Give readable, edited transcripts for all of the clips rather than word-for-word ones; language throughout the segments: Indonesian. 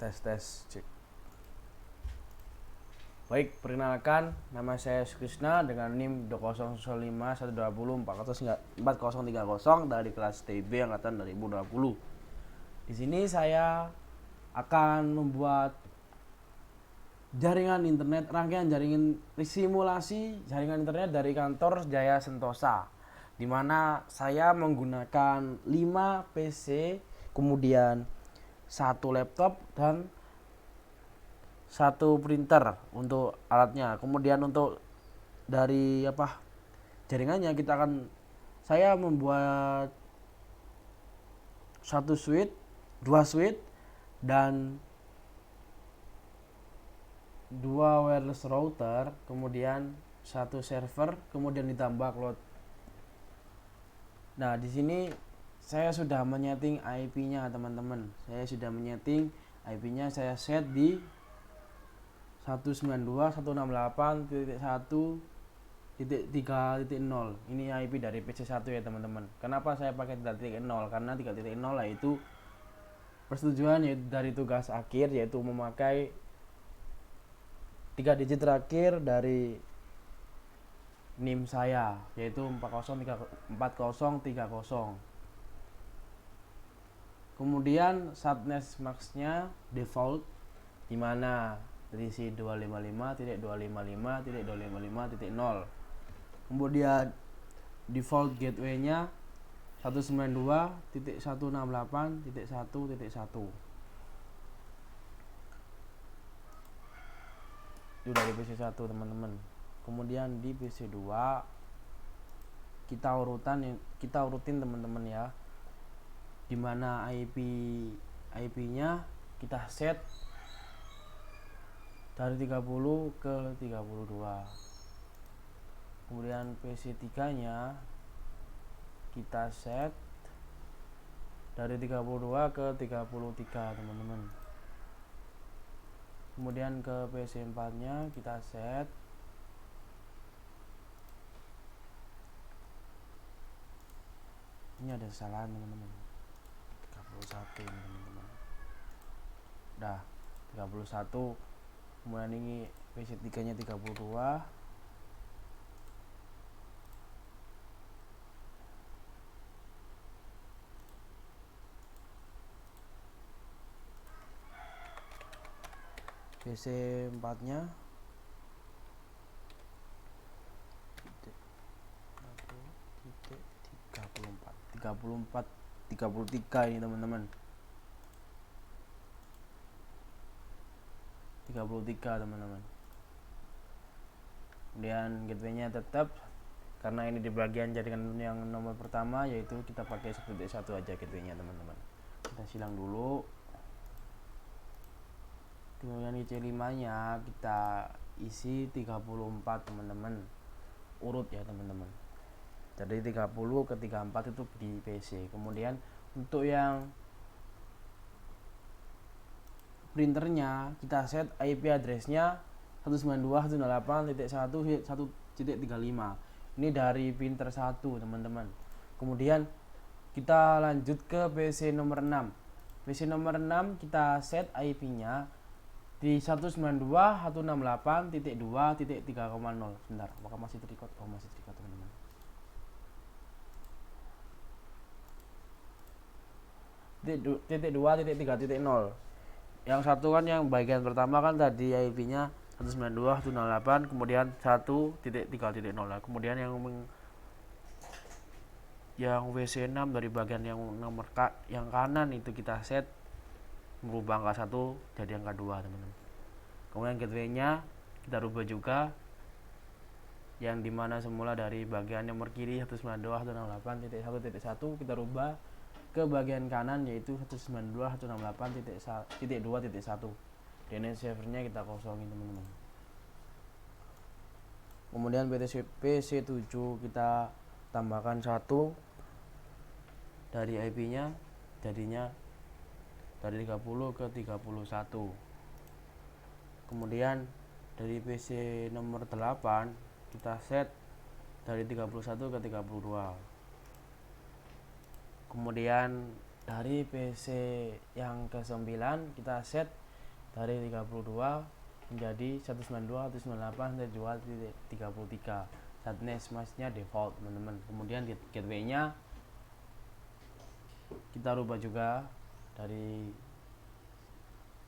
Tes cek. Baik, perkenalkan, nama saya Krishna dengan NIM 20051204030 dari kelas TB angkatan 2020. Di sini saya akan membuat jaringan internet, rangkaian jaringan simulasi jaringan internet dari kantor Jaya Sentosa, di mana saya menggunakan 5 PC, kemudian 1 laptop dan 1 printer untuk alatnya. Kemudian untuk dari jaringannya saya membuat 1 switch, 2 switch dan 2 wireless router, kemudian 1 server, kemudian ditambah cloud. Nah, di sini saya sudah menyeting IP-nya, teman-teman. Saya sudah menyeting IP-nya, saya set di 192.168.1.3.0. Ini IP dari PC1 ya, teman-teman. Kenapa saya pakai 3.0? Karena 3.0 yaitu persetujuan yaitu dari tugas akhir, yaitu memakai 3 digit terakhir dari NIM saya, yaitu 4030. Kemudian subnet max-nya default, di mana terisi 255.255.255.0. Kemudian default gateway-nya 192.168.1.1. Itu dari PC1, teman-teman. Kemudian di PC2 kita urutin teman-teman ya, dimana IP-nya kita set dari 30 ke 32. Kemudian PC3 nya kita set dari 32 ke 33, teman-teman. Kemudian ke PC4 nya kita set ini ada kesalahan, teman-teman. 31 ini, teman-teman. Udah 31. Kemudian ini PC3 nya 32. PC4 nya 33 ini, teman-teman. 33, teman-teman. Kemudian gateway-nya tetap, karena ini di bagian jaringan yang nomor pertama, yaitu kita pakai 1.1 aja gateway-nya, teman-teman. Kita silang dulu. Kemudian IC5-nya kita isi 34, teman-teman. Urut ya, teman-teman. Jadi 30 ke 34 itu di PC. Kemudian untuk yang printernya kita set IP address-nya 192.168.1.1.35. Ini dari printer 1, teman-teman. Kemudian kita lanjut ke PC nomor 6. PC nomor 6 kita set IP-nya di 192.168.2.3.0. Sebentar, apakah masih terikot? Oh, masih terikot, teman-teman. Titik 2.3.0. Yang satu kan yang bagian pertama kan tadi IP-nya 192.168, kemudian 1.3.0. Kemudian yang WC6 dari bagian yang nomor yang kanan itu kita set merubah angka 1 jadi angka 2, teman-teman. Kemudian gateway-nya kita rubah juga, yang dimana semula dari bagian nomor kiri 192.168.1.1 kita rubah ke bagian kanan, yaitu 192.168.2.1. DNS servernya kita kosongin, teman-teman. Kemudian PC7 kita tambahkan 1 dari IP-nya, jadinya dari 30 ke 31. Kemudian dari PC nomor 8 kita set dari 31 ke 32. Kemudian dari PC yang ke-9 kita set dari 32 menjadi 192.198.2.33. Subnet masknya default teman-teman. Kemudian gateway-nya kita rubah juga dari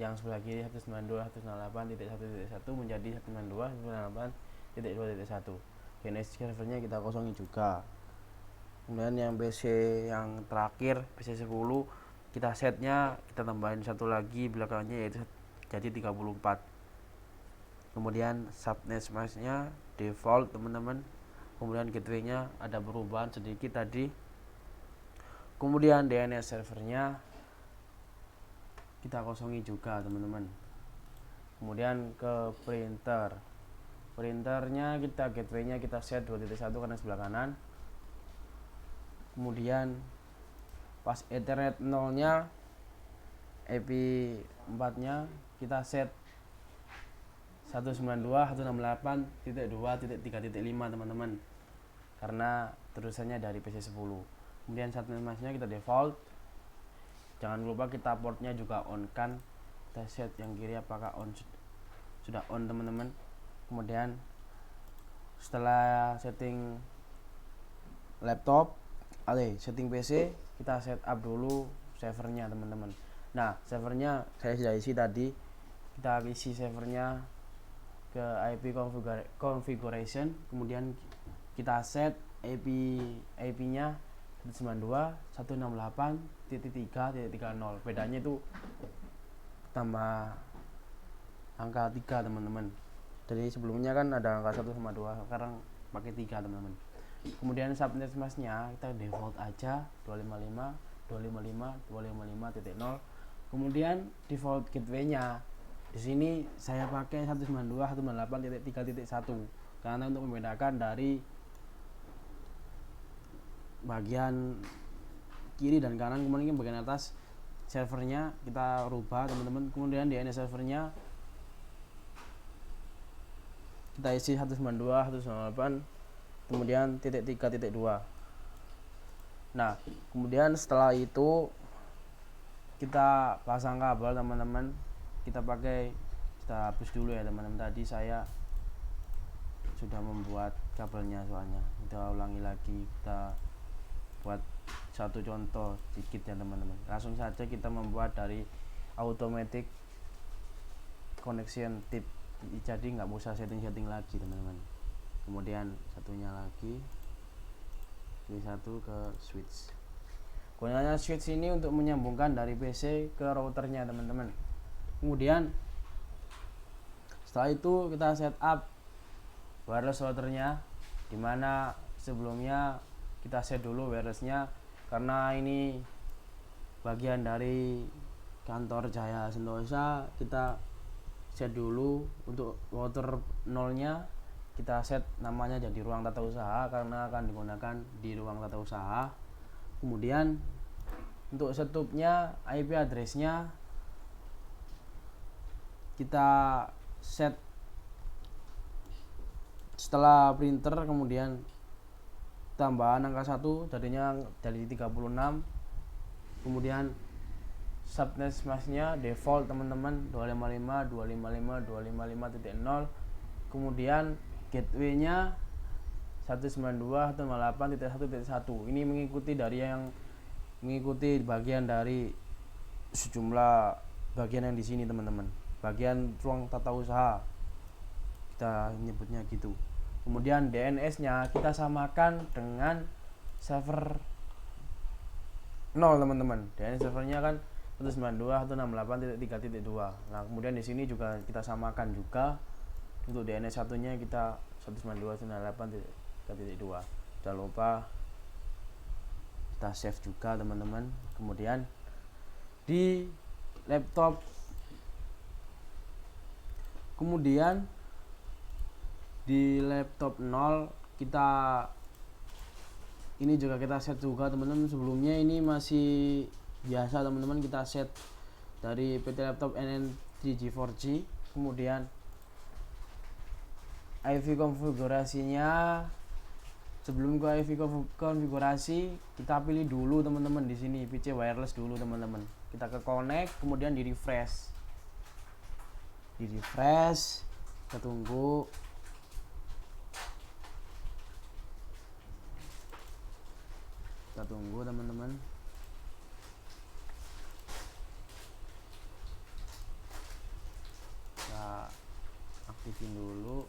yang sebelah kiri 192.168.1.1 menjadi 192.168.2.1. DNS servernya kita kosongin juga. Kemudian yang PC yang terakhir PC 10 kita setnya kita tambahin satu lagi belakangnya yaitu jadi 34. Kemudian subnet masknya default teman-teman. Kemudian gateway-nya ada perubahan sedikit tadi. Kemudian DNS servernya kita kosongi juga teman-teman. Kemudian ke printernya kita gateway-nya kita set 2.1 karena sebelah kanan. Kemudian pas Ethernet 0-nya IP 4-nya kita set 192.168.2.3.5 teman-teman, karena terusannya dari PC 10. Kemudian subnet masknya kita default. Jangan lupa kita portnya juga on kan, kita set yang kiri apakah on, sudah on teman-teman. Kemudian setelah setting laptop setting PC, kita setup dulu servernya teman-teman. Nah, servernya saya sudah isi tadi. Kita isi servernya ke IP configuration, kemudian kita set IP-nya 192.168.3.30. Bedanya itu tambah angka 3 teman-teman. Jadi sebelumnya kan ada angka 1 sama 2, sekarang pakai 3 teman-teman. Kemudian subnet masknya kita default aja 255.255.255.0. Kemudian default gateway-nya di sini saya pakai 192.168.3.1 karena untuk membedakan dari bagian kiri dan kanan. Kemudian bagian atas servernya kita rubah teman-teman. Kemudian DNS servernya kita isi 192.168 kemudian .3.2. Nah, kemudian setelah itu kita pasang kabel teman-teman. Kita hapus dulu ya teman-teman. Tadi saya sudah membuat kabelnya, soalnya kita ulangi lagi, kita buat satu contoh sedikit ya teman-teman. Langsung saja kita membuat dari automatic connection tip, jadi nggak usah setting lagi teman-teman. Kemudian satunya lagi satu ke switch. Gunanya switch ini untuk menyambungkan dari PC ke routernya teman-teman. Kemudian setelah itu kita setup wireless routernya, dimana sebelumnya kita set dulu wirelessnya karena ini bagian dari kantor Jaya Sentosa. Kita set dulu untuk router 0-nya, kita set namanya jadi ruang tata usaha karena akan digunakan di ruang tata usaha. Kemudian untuk setupnya IP address-nya kita set setelah printer, kemudian tambahan angka 1 jadinya dari 36. Kemudian subnet masknya default teman-teman 255.255.255.0. kemudian gateway-nya 192.168.1.1. ini mengikuti bagian dari sejumlah bagian yang di sini teman-teman, bagian ruang tata usaha kita nyebutnya gitu. Kemudian DNS-nya kita samakan dengan server 0 teman-teman. DNS servernya kan 192.168.3.2. Nah, kemudian di sini juga kita samakan juga. Untuk DNS satunya kita 192.168.3.2. Jangan lupa kita save juga teman-teman. Kemudian di laptop, kemudian di laptop 0 kita ini juga kita set juga teman-teman. Sebelumnya ini masih biasa teman-teman, kita set dari PT Laptop NN3G4G. kemudian IV konfigurasinya Sebelum ke IV konfigurasi, kita pilih dulu teman-teman di sini PC wireless dulu teman-teman. Kita ke connect, kemudian di refresh. Kita tunggu. Teman-teman. Kita aktifin dulu.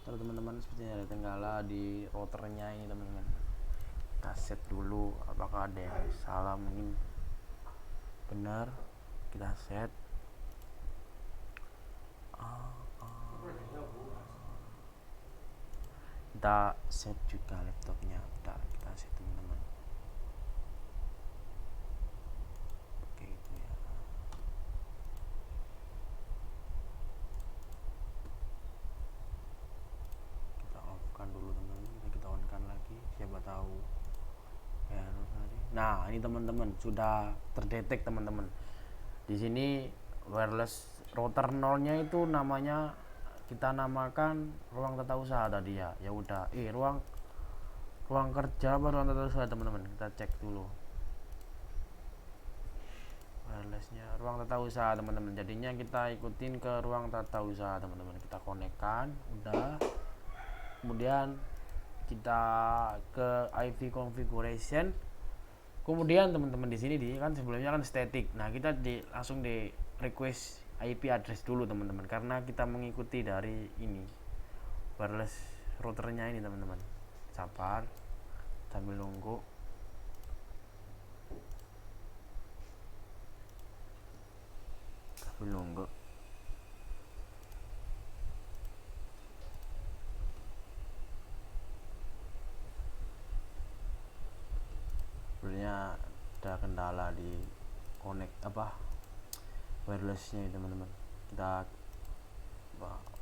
Teman-teman, sepertinya ada kendala di routernya ini teman-teman. Kita set dulu apakah ada yang salah, mungkin benar. Kita set. Kita set juga laptopnya. Bentar, kita set teman-teman. Oke, itu ya. Kita off-kan dulu teman-teman. Kita on-kan lagi, siapa tahu error tadi. Nah, ini teman-teman sudah terdetek teman-teman. Di sini wireless router nolnya itu namanya kita namakan ruang tata usaha tadi ya. Ya udah, ruang kerja apa ruang tata usaha teman-teman. Kita cek dulu. Wirelessnya ruang tata usaha teman-teman. Jadinya kita ikutin ke ruang tata usaha teman-teman. Kita konekkan, udah. Kemudian kita ke IV configuration. Kemudian teman-teman di sini kan sebelumnya kan static. Nah, kita langsung di request IP address dulu teman-teman, karena kita mengikuti dari ini wireless routernya ini teman-teman. Sabar sambil nunggu. Sebenarnya ada kendala di connect wirelessnya teman-teman. Kita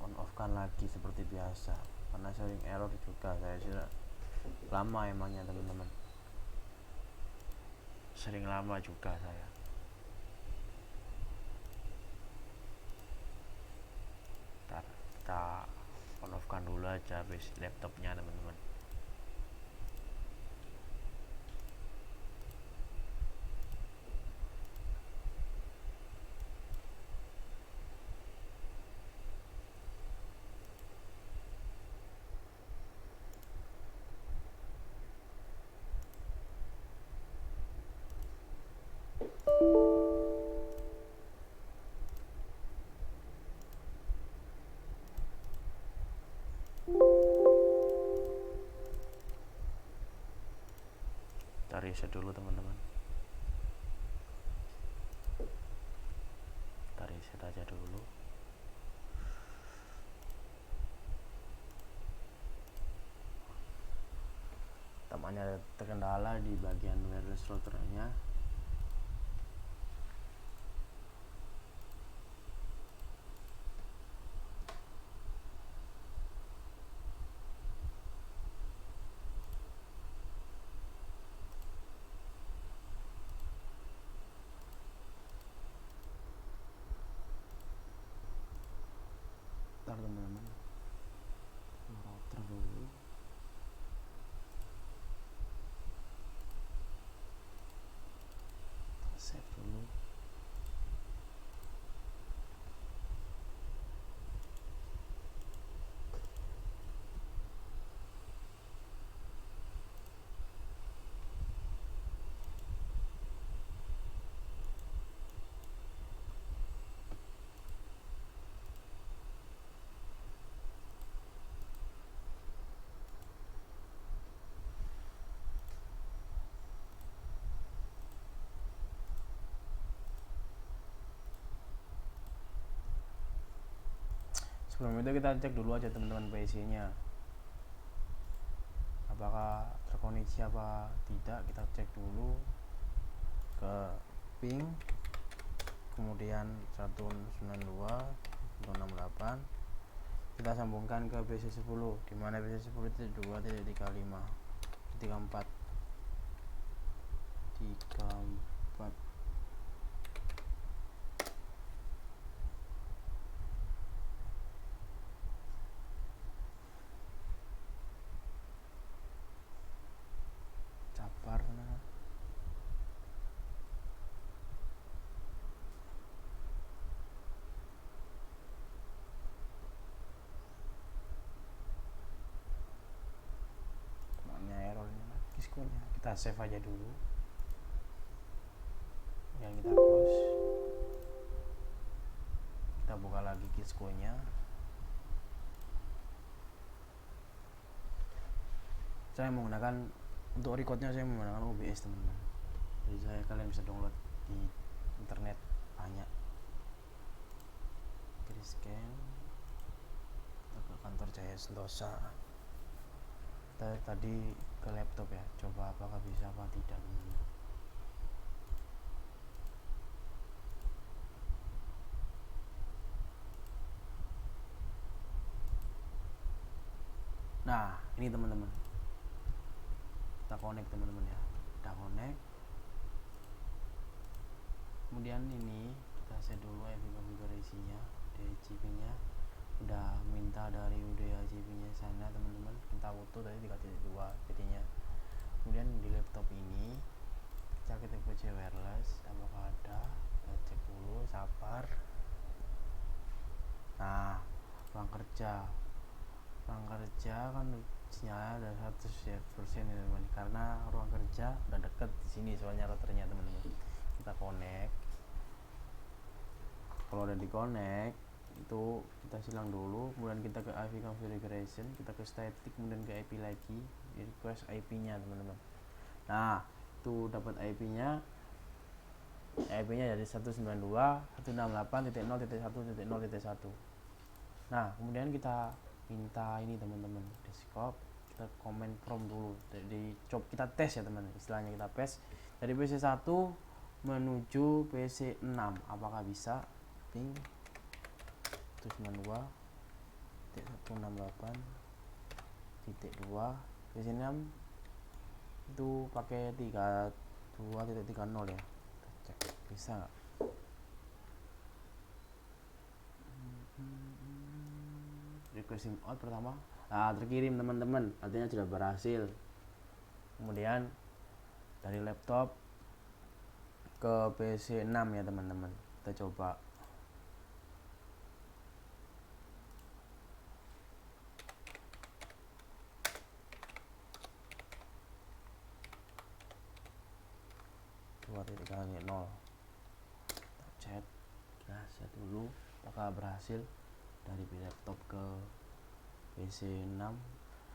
on off kan lagi seperti biasa, karena sering error juga. Saya sudah lama emangnya teman-teman, sering lama juga saya. Ntar kita on off kan dulu aja base laptopnya teman-teman. Kita reset dulu teman-teman. Kita reset aja dulu. Tampaknya ada terkendala di bagian wireless routernya. Ntar teman-teman, router dulu. Save dulu. Sebelum itu kita cek dulu aja teman-teman PC-nya, apakah terkoneksi apa tidak. Kita cek dulu ke ping, kemudian 192.168, kita sambungkan ke BC10, di mana BC10 itu 2.35 34 capar. Nah, errornya lagi skornya. Kita save aja dulu, yang kita close, kita buka lagi Kisco-nya. Saya menggunakan untuk recordnya, saya menggunakan OBS teman-teman, jadi kalian bisa download di internet banyak. Kita scan, kita ke kantor Jaya Sentosa. Kita tadi ke laptop ya, coba apakah bisa apa tidak teman-teman. Nah ini teman-teman, kita connect teman-teman ya, kita connect. Kemudian ini kita set dulu IP konfigurasinya, DHCP nya udah minta dari UDHCP nya sana teman-teman, kita foto tadi 3.2 jadinya. Kemudian di laptop ini kita ketik PC wireless, apakah ada, kita cek dulu sapar. Nah ruang kerja kan sinyalnya ada 100% ya teman, karena ruang kerja udah deket di sini soalnya routernya teman-teman. Kita connect, kalau udah di connect itu kita silang dulu, kemudian kita ke IP configuration, kita ke static, kemudian ke IP lagi, request IP nya teman-teman. Nah itu dapat IP nya dari 192.168.0.1.0.1. nah kemudian kita minta ini teman-teman, desktop, kita comment from dulu, di coba kita tes ya teman, istilahnya kita tes dari PC1 menuju PC6 apakah bisa. Ping 192.168.2 PC6 itu pakai 32.30 ya, kita cek bisa nggak. Request sim out pertama, nah terkirim teman-teman, artinya sudah berhasil. Kemudian dari laptop ke PC6 ya teman-teman, kita coba. Kita chat, kita set dulu apakah berhasil dari laptop ke PC6.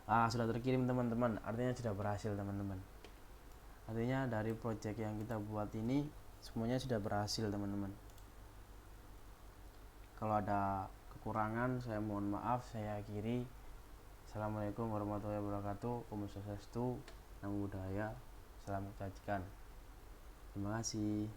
Sudah terkirim teman-teman, artinya sudah berhasil teman-teman. Artinya dari project yang kita buat ini semuanya sudah berhasil teman-teman. Kalau ada kekurangan saya mohon maaf, saya akhiri. Assalamualaikum warahmatullahi wabarakatuh. Om Swastiastu, Namo Buddhaya, salam kebajikan. Terima kasih.